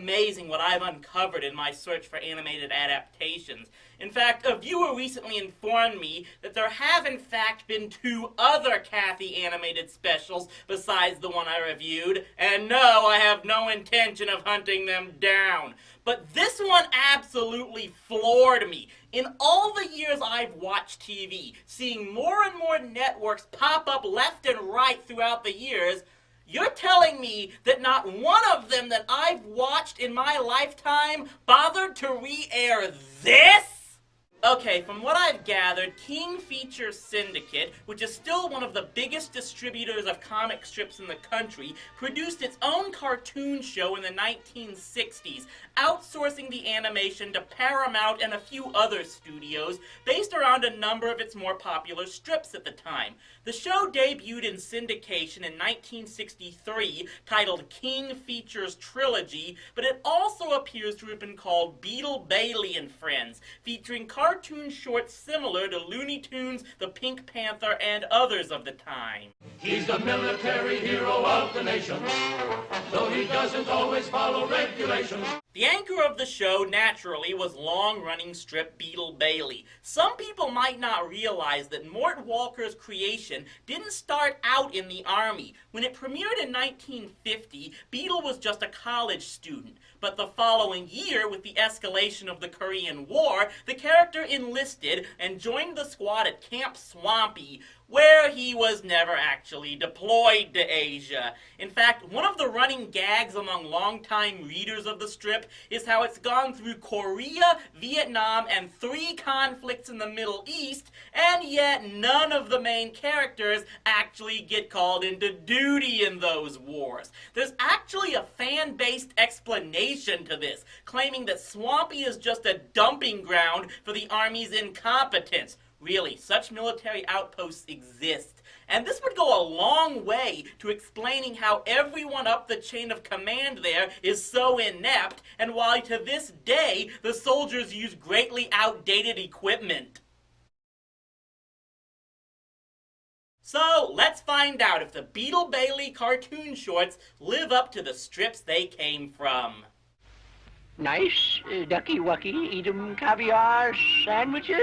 amazing what I've uncovered in my search for animated adaptations. In fact, a viewer recently informed me that there have in fact been 2 other Kathy animated specials besides the one I reviewed, and no, I have no intention of hunting them down. But this one absolutely floored me. In all the years I've watched TV, seeing more and more networks pop up left and right throughout the years, you're telling me that not one of them that I've watched in my lifetime bothered to re-air this? Okay, from what I've gathered, King Features Syndicate, which is still one of the biggest distributors of comic strips in the country, produced its own cartoon show in the 1960s, outsourcing the animation to Paramount and a few other studios, based around a number of its more popular strips at the time. The show debuted in syndication in 1963, titled King Features Trilogy, but it also appears to have been called Beetle Bailey and Friends, featuring cartoon shorts similar to Looney Tunes, the Pink Panther, and others of the time. He's the military hero of the nation, though he doesn't always follow regulations. The anchor of the show, naturally, was long-running strip Beetle Bailey. Some people might not realize that Mort Walker's creation didn't start out in the Army. When it premiered in 1950, Beetle was just a college student. But the following year, with the escalation of the Korean War, the character enlisted and joined the squad at Camp Swampy, where he was never actually deployed to Asia. In fact, one of the running gags among longtime readers of the strip is how it's gone through Korea, Vietnam, and 3 conflicts in the Middle East, and yet none of the main characters actually get called into duty in those wars. There's actually a fan-based explanation to this, claiming that Swampy is just a dumping ground for the Army's incompetence. Really, such military outposts exist. And this would go a long way to explaining how everyone up the chain of command there is so inept, and why to this day the soldiers use greatly outdated equipment. So, let's find out if the Beetle Bailey cartoon shorts live up to the strips they came from. Nice, ducky-wucky, eat-em caviar sandwiches?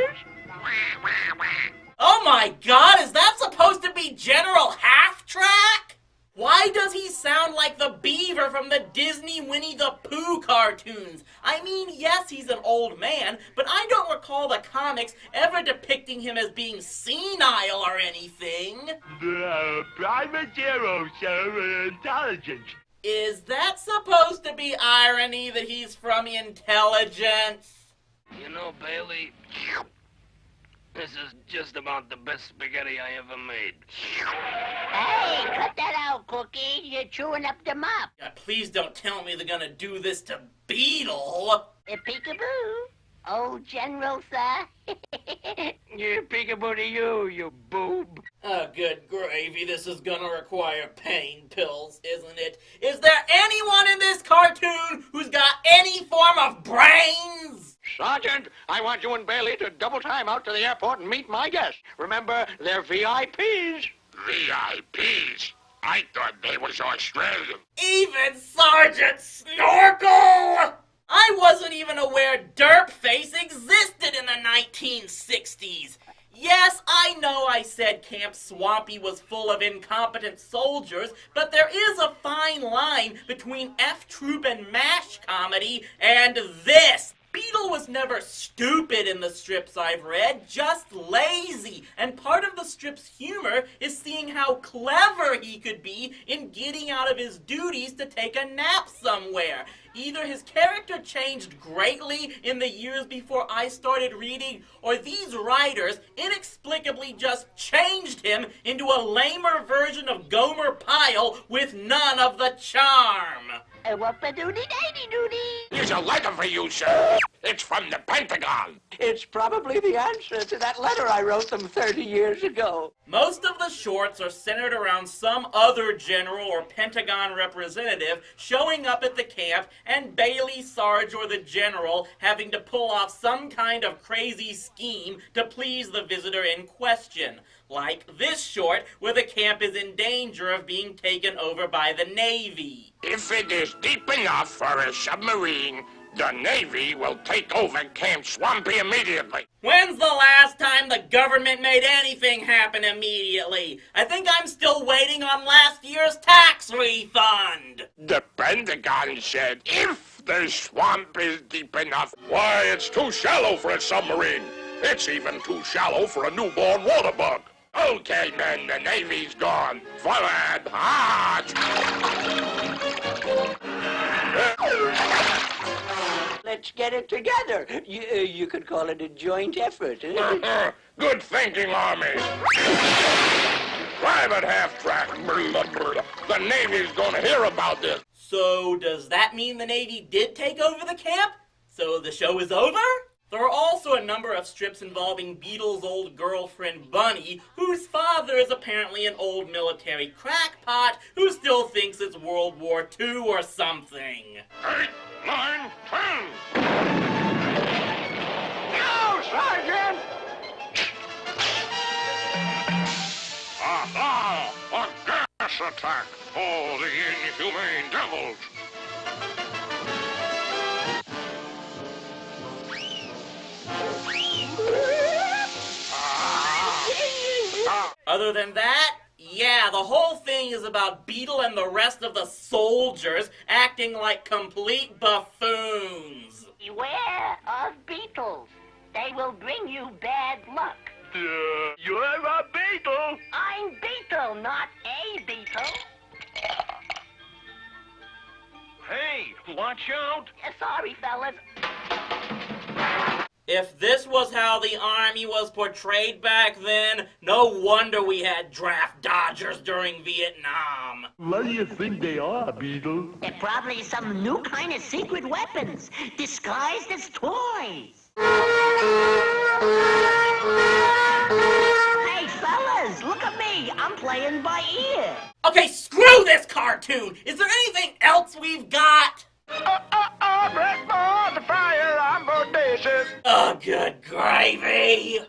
Oh my god, is that supposed to be General Half-Track? Why does he sound like the beaver from the Disney Winnie the Pooh cartoons? I mean, yes, he's an old man, but I don't recall the comics ever depicting him as being senile or anything. Private hero, sir, intelligence. Is that supposed to be irony that he's from intelligence? You know, Bailey, this is just about the best spaghetti I ever made. Hey, cut that out, Cookie. You're chewing up the mop. Please don't tell me they're gonna do this to Beetle. Peekaboo. Oh, General, sir. Yeah, peekaboo to you, you boob. Oh, good gravy, this is gonna require pain pills, isn't it? Is there anyone in this cartoon who's got any form of brains? Sergeant, I want you and Bailey to double time out to the airport and meet my guests. Remember, they're VIPs. VIPs? I thought they was Australian. Even Sergeant Snorkel! I wasn't even aware Derpface existed in the 1960s. Yes, I know I said Camp Swampy was full of incompetent soldiers, but there is a fine line between F-Troop and MASH comedy and this. Beetle was never stupid in the strips I've read, just lazy, and part of the strip's humor is seeing how clever he could be in getting out of his duties to take a nap somewhere. Either his character changed greatly in the years before I started reading, or these writers inexplicably just changed him into a lamer version of Gomer Pyle with none of the charm. Whoop-a-doody-day-doody. Here's a letter for you, sir. It's from the Pentagon. It's probably the answer to that letter I wrote them 30 years ago. Most of the shorts are centered around some other general or Pentagon representative showing up at the camp and Bailey, Sarge, or the general having to pull off some kind of crazy scheme to please the visitor in question. Like this short, where the camp is in danger of being taken over by the Navy. If it is deep enough for a submarine, the Navy will take over Camp Swampy immediately. When's the last time the government made anything happen immediately? I think I'm still waiting on last year's tax refund. The Pentagon said if the swamp is deep enough. Why, it's too shallow for a submarine. It's even too shallow for a newborn water bug. Okay, men, the Navy's gone. Forward, march! Let's get it together. You could call it a joint effort. Good thinking, Army. Private half-track. The Navy's gonna hear about this. So does that mean the Navy did take over the camp? So the show is over? There are also a number of strips involving Beetle's old girlfriend Bunny, whose father is apparently an old military crackpot who still thinks it's World War II or something. 8, 9, 10. No, Sergeant! Aha! A gas attack! Oh, the inhumane devils! Other than that, yeah, the whole thing is about Beetle and the rest of the soldiers acting like complete buffoons. Beware of beetles. They will bring you bad luck. You're a beetle! I'm Beetle, not a beetle. Hey, watch out! Sorry, fellas. If this was how the Army was portrayed back then, no wonder we had draft dodgers during Vietnam. What do you think they are, Beetle? They're probably some new kind of secret weapons, disguised as toys. Hey, fellas, look at me. I'm playing by ear. Okay, screw this cartoon! Is there anything else we've got? Blackboard, the fire, I'm bodacious. Oh, good gravy!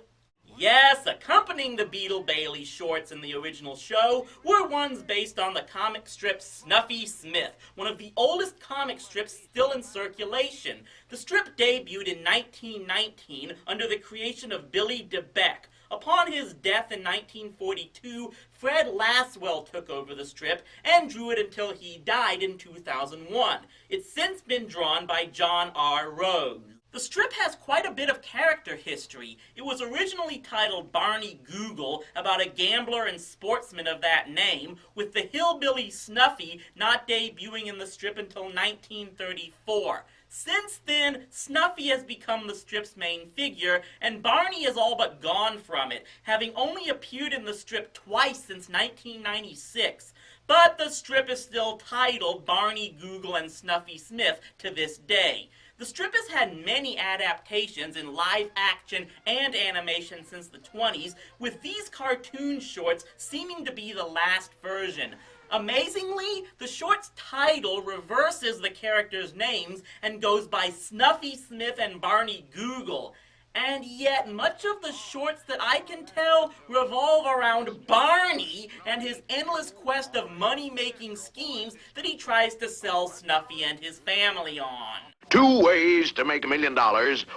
Yes, accompanying the Beetle Bailey shorts in the original show were ones based on the comic strip Snuffy Smith, one of the oldest comic strips still in circulation. The strip debuted in 1919 under the creation of Billy DeBeck. Upon his death in 1942, Fred Laswell took over the strip and drew it until he died in 2001. It's since been drawn by John R. Rose. The strip has quite a bit of character history. It was originally titled Barney Google, about a gambler and sportsman of that name, with the hillbilly Snuffy not debuting in the strip until 1934. Since then, Snuffy has become the strip's main figure, and Barney is all but gone from it, having only appeared in the strip twice since 1996. But the strip is still titled Barney Google and Snuffy Smith to this day. The strip has had many adaptations in live action and animation since the 20s, with these cartoon shorts seeming to be the last version. Amazingly, the short's title reverses the characters' names and goes by Snuffy Smith and Barney Google. And yet, much of the shorts that I can tell revolve around Barney and his endless quest of money-making schemes that he tries to sell Snuffy and his family on. 2 ways to make $1 million,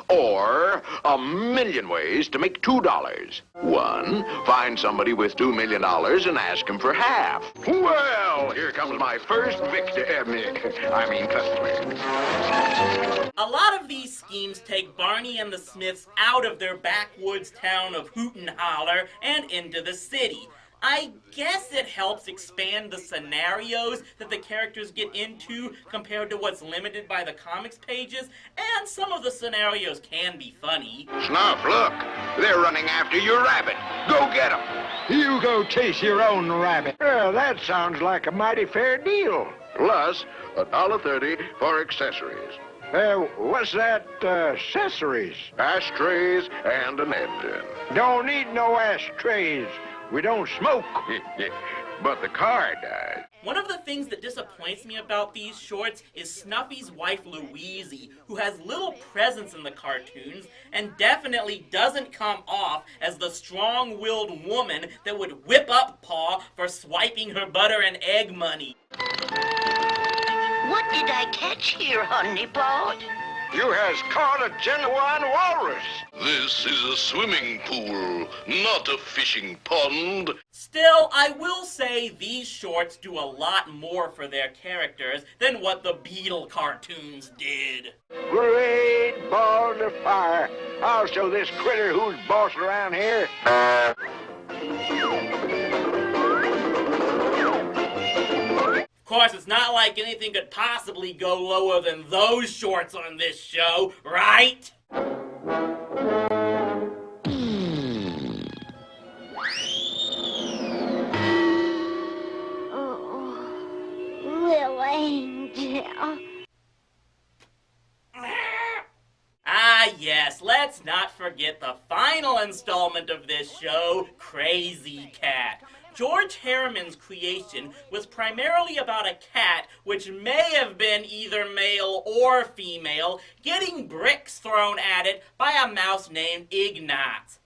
or 1,000,000 ways to make $2. 1, find somebody with $2 million and ask him for half. Well, here comes my first customer. A lot of these schemes take Barney and the Smiths out of their backwoods town of Hoot and Holler and into the city. I guess it helps expand the scenarios that the characters get into compared to what's limited by the comics pages, and some of the scenarios can be funny. Snuff, look. They're running after your rabbit. Go get them. You go chase your own rabbit. Well, that sounds like a mighty fair deal. Plus $1.30 for accessories. What's that, accessories? Ashtrays and an engine. Don't need no ashtrays. We don't smoke. But the car does. One of the things that disappoints me about these shorts is Snuffy's wife Louise, who has little presence in the cartoons and definitely doesn't come off as the strong-willed woman that would whip up Pa for swiping her butter and egg money. What did I catch here, honey pot? You has caught a genuine walrus. This is a swimming pool, not a fishing pond. Still, I will say these shorts do a lot more for their characters than what the Beetle cartoons did. Great balls of fire. I'll show this critter who's boss around here. Of course, it's not like anything could possibly go lower than those shorts on this show, right? Little angel. Ah, yes, let's not forget the final installment of this show, Krazy Kat. George Harriman's creation was primarily about a cat, which may have been either male or female, getting bricks thrown at it by a mouse named Ignat.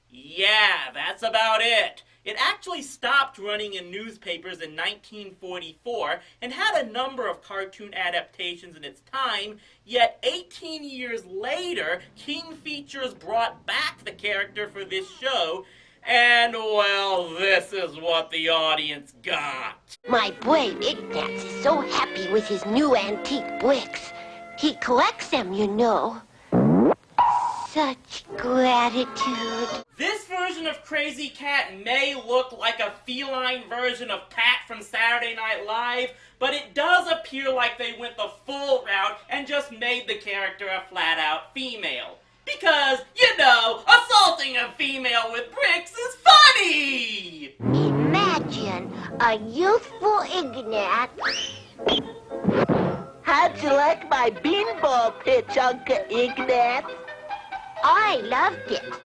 Yeah, that's about it. It actually stopped running in newspapers in 1944 and had a number of cartoon adaptations in its time, yet 18 years later, King Features brought back the character for this show, and, well, this is what the audience got. My boy Ignatz is so happy with his new antique bricks. He collects them, you know. Such gratitude. This version of Krazy Kat may look like a feline version of Pat from Saturday Night Live, but it does appear like they went the full route and just made the character a flat-out female. Because, you know, assaulting a female with bricks is funny! Imagine a youthful Ignat. How'd you like my beanball pitch, Uncle Ignat? I loved it.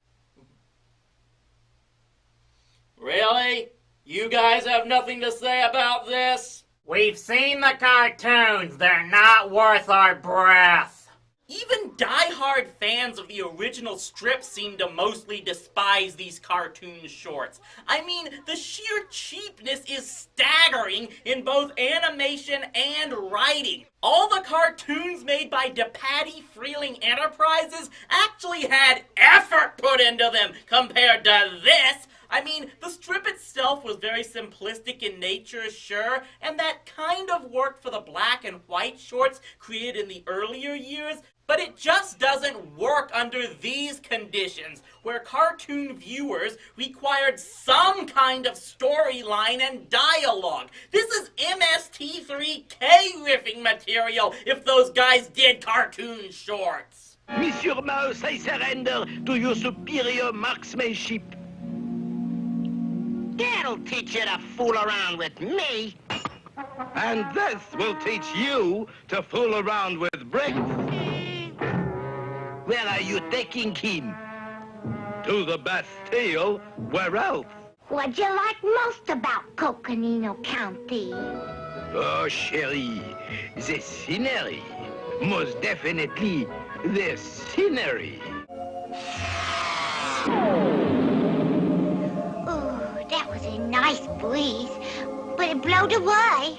Really? You guys have nothing to say about this? We've seen the cartoons. They're not worth our breath. Even die-hard fans of the original strip seem to mostly despise these cartoon shorts. I mean, the sheer cheapness is staggering in both animation and writing. All the cartoons made by DePatty Freeling Enterprises actually had effort put into them compared to this. I mean, the strip itself was very simplistic in nature, sure, and that kind of worked for the black and white shorts created in the earlier years, but it just doesn't work under these conditions, where cartoon viewers required some kind of storyline and dialogue. This is MST3K riffing material if those guys did cartoon shorts. Monsieur Mouse, I surrender to your superior marksmanship. That'll teach you to fool around with me. And this will teach you to fool around with bricks. Where are you taking him? To the Bastille. Where else? What'd you like most about Coconino County? Oh, chérie, the scenery. Most definitely the scenery. Ooh, that was a nice breeze, but it blowed away.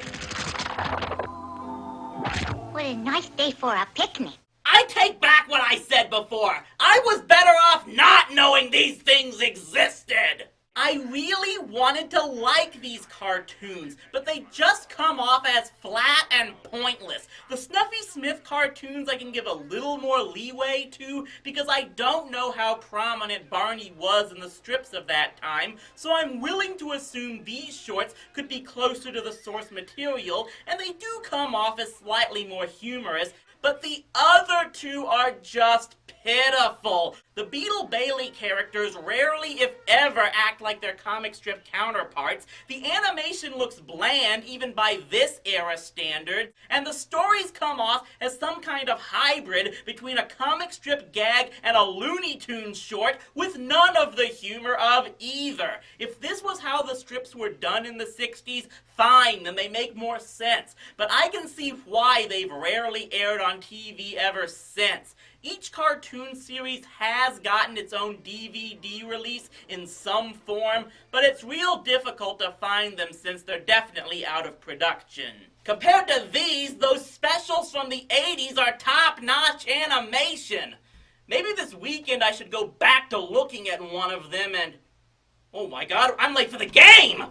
What a nice day for a picnic. I take back what I said before. I was better off not knowing these things existed. I really wanted to like these cartoons, but they just come off as flat and pointless. The Snuffy Smith cartoons I can give a little more leeway to because I don't know how prominent Barney was in the strips of that time, so I'm willing to assume these shorts could be closer to the source material, and they do come off as slightly more humorous. but the other two are just pitiful. The Beetle Bailey characters rarely, if ever, act like their comic strip counterparts. The animation looks bland, even by this era standard, and the stories come off as some kind of hybrid between a comic strip gag and a Looney Tunes short with none of the humor of either. If this was how the strips were done in the 60s, fine, then they make more sense. But I can see why they've rarely aired on TV ever since. Each cartoon series has gotten its own DVD release in some form, but it's real difficult to find them since they're definitely out of production. Compared to these, those specials from the 80s are top-notch animation. Maybe this weekend I should go back to looking at one of them and... Oh my god, I'm late for the game!